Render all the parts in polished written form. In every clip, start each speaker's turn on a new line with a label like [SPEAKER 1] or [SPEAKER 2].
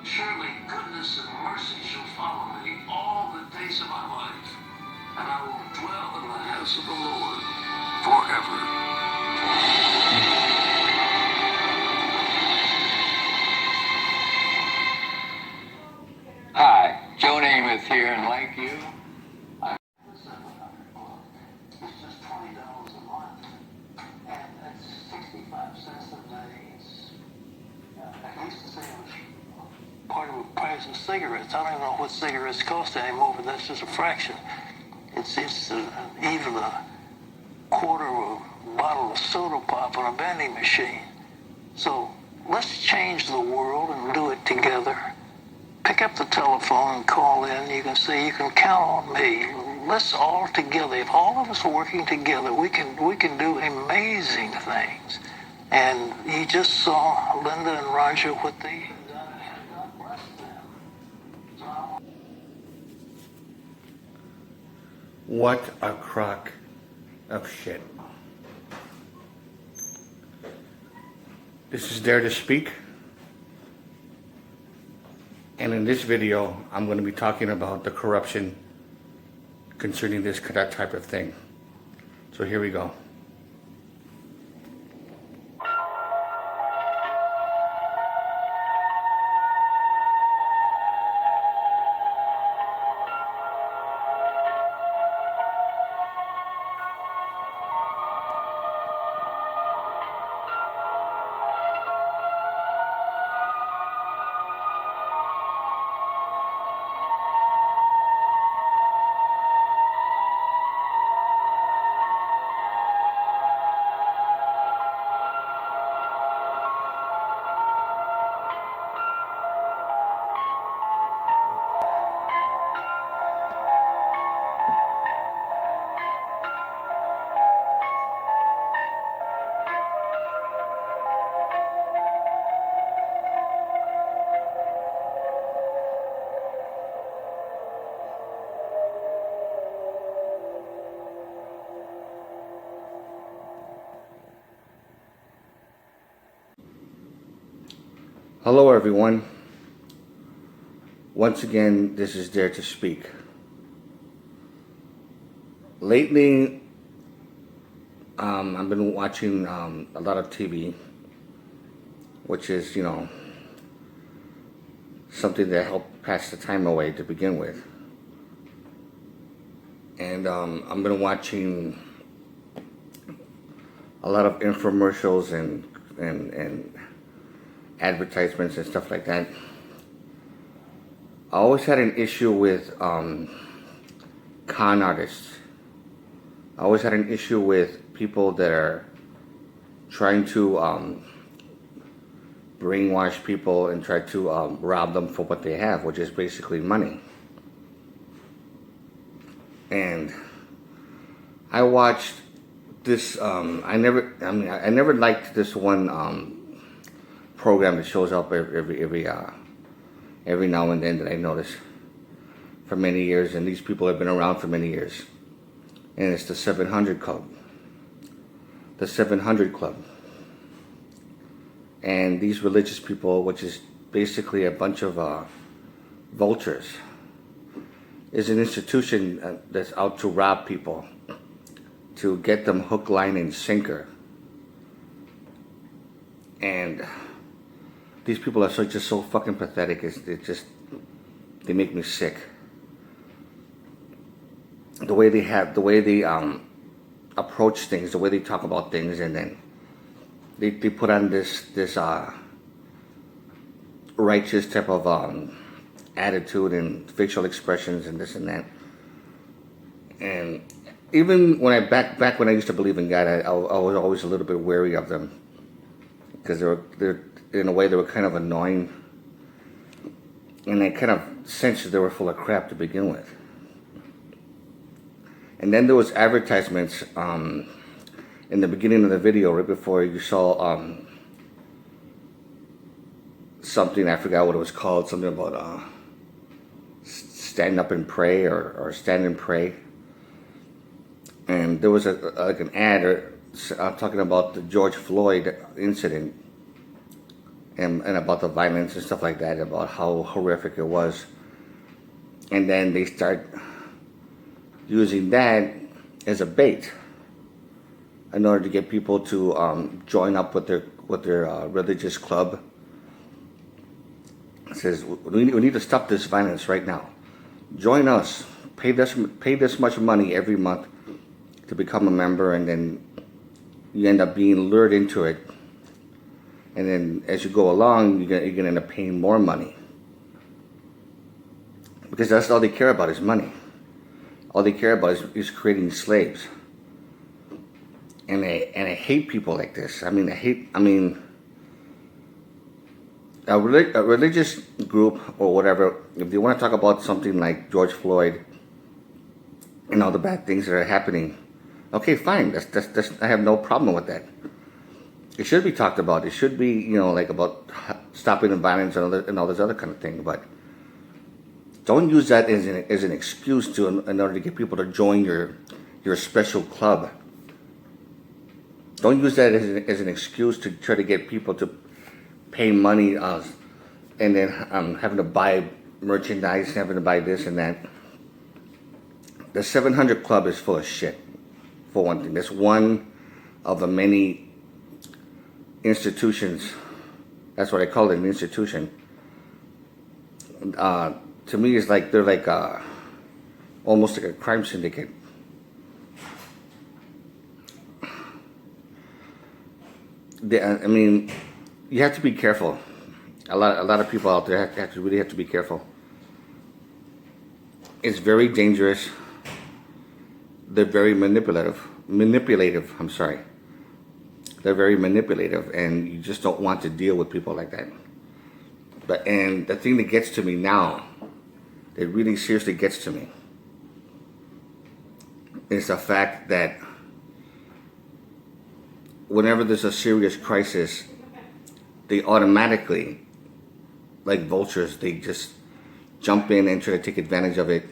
[SPEAKER 1] Surely goodness and mercy shall follow me all the days of my life, and I will dwell in the house of the Lord forever. Hi, Joe Namath here, and like you, I'm the 700 Club. It's just $20 a month, and that's 65 cents a day. I used to say it was part of the price of cigarettes. I don't even know what cigarettes cost anymore, but that's just a fraction. It's even a quarter of a bottle of soda pop on a vending machine. So let's change the world and do it together. Pick up the telephone and call in. You can say you can count on me. Let's all together. If all of us are working together, we can do amazing things. And you just saw Linda and Roger what they done. God bless them.
[SPEAKER 2] What a crock of shit. This is Dare to Speak. And in this video, I'm going to be talking about the corruption concerning that type of thing. So here we go. Hello everyone. Once again, this is Dare to Speak. Lately, I've been watching a lot of TV, which is, something that helped pass the time away to begin with. And I've been watching a lot of infomercials and advertisements and stuff like that. I always had an issue with con artists. I always had an issue with people that are trying to brainwash people and try to rob them for what they have, which is basically money. And I watched this. I never liked this one program that shows up every now and then that I notice for many years, and these people have been around for many years, and it's the 700 Club. The 700 Club. And these religious people, which is basically a bunch of vultures, is an institution that's out to rob people, to get them hook, line, and sinker. And these people are just so fucking pathetic. They make me sick. The way they approach things, the way they talk about things, and then they put on this righteous type of attitude and facial expressions and this and that. And even when back when I used to believe in God, I was always a little bit wary of them, because they're in a way they were kind of annoying, and I kind of sensed they were full of crap to begin with. And then there was advertisements in the beginning of the video, right before you saw something, I forgot what it was called, something about stand up and pray or stand and pray. And there was an ad talking about the George Floyd incident. and about the violence and stuff like that, about how horrific it was. And then they start using that as a bait in order to get people to join up with their religious club. It says we need to stop this violence right now. Join us. Pay this much money every month to become a member, and then you end up being lured into it. And then as you go along, you're gonna end up paying more money, because that's all they care about is money. All they care about is creating slaves. And I hate people like this. I mean, a religious group or whatever, if they want to talk about something like George Floyd and all the bad things that are happening, okay, fine. That's I have no problem with that. It should be talked about. It should be, like about stopping the violence and all this other kind of thing. But don't use that as an excuse in order to get people to join your special club. Don't use that as an excuse to try to get people to pay money and then having to buy merchandise, having to buy this and that. The 700 Club is full of shit, for one thing. That's one of the many institutions. That's what I call it, an institution. To me, it's like they're like almost like a crime syndicate. I mean, you have to be careful. A lot of people out there really have to be careful. It's very dangerous. They're very manipulative. I'm sorry. They're very manipulative, and you just don't want to deal with people like that. And the thing that gets to me now, it really seriously gets to me, is the fact that whenever there's a serious crisis, they automatically, like vultures, they just jump in and try to take advantage of it,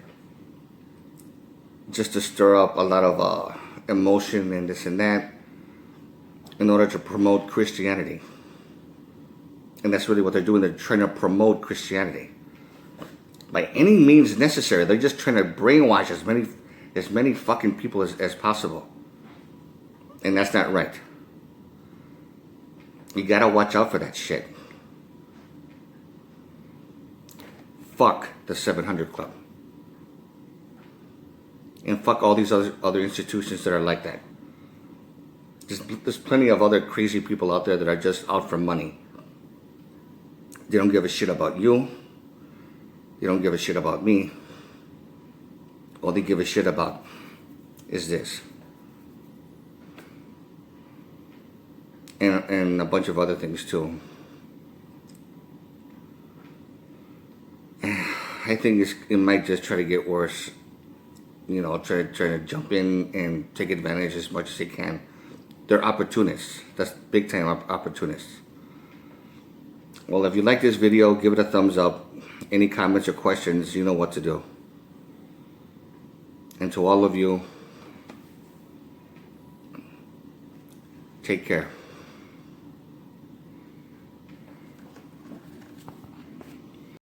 [SPEAKER 2] just to stir up a lot of emotion and this and that, in order to promote Christianity. And that's really what they're doing. They're trying to promote Christianity by any means necessary. They're just trying to brainwash as many fucking people as possible. And that's not right. You gotta watch out for that shit. Fuck the 700 Club. And fuck all these other institutions that are like that. There's plenty of other crazy people out there that are just out for money. They don't give a shit about you. They don't give a shit about me. All they give a shit about is this. And a bunch of other things too. I think it might just try to get worse. Try to jump in and take advantage as much as they can. They're opportunists. That's big time opportunists. Well, if you like this video, give it a thumbs up. Any comments or questions, you know what to do. And to all of you, take care.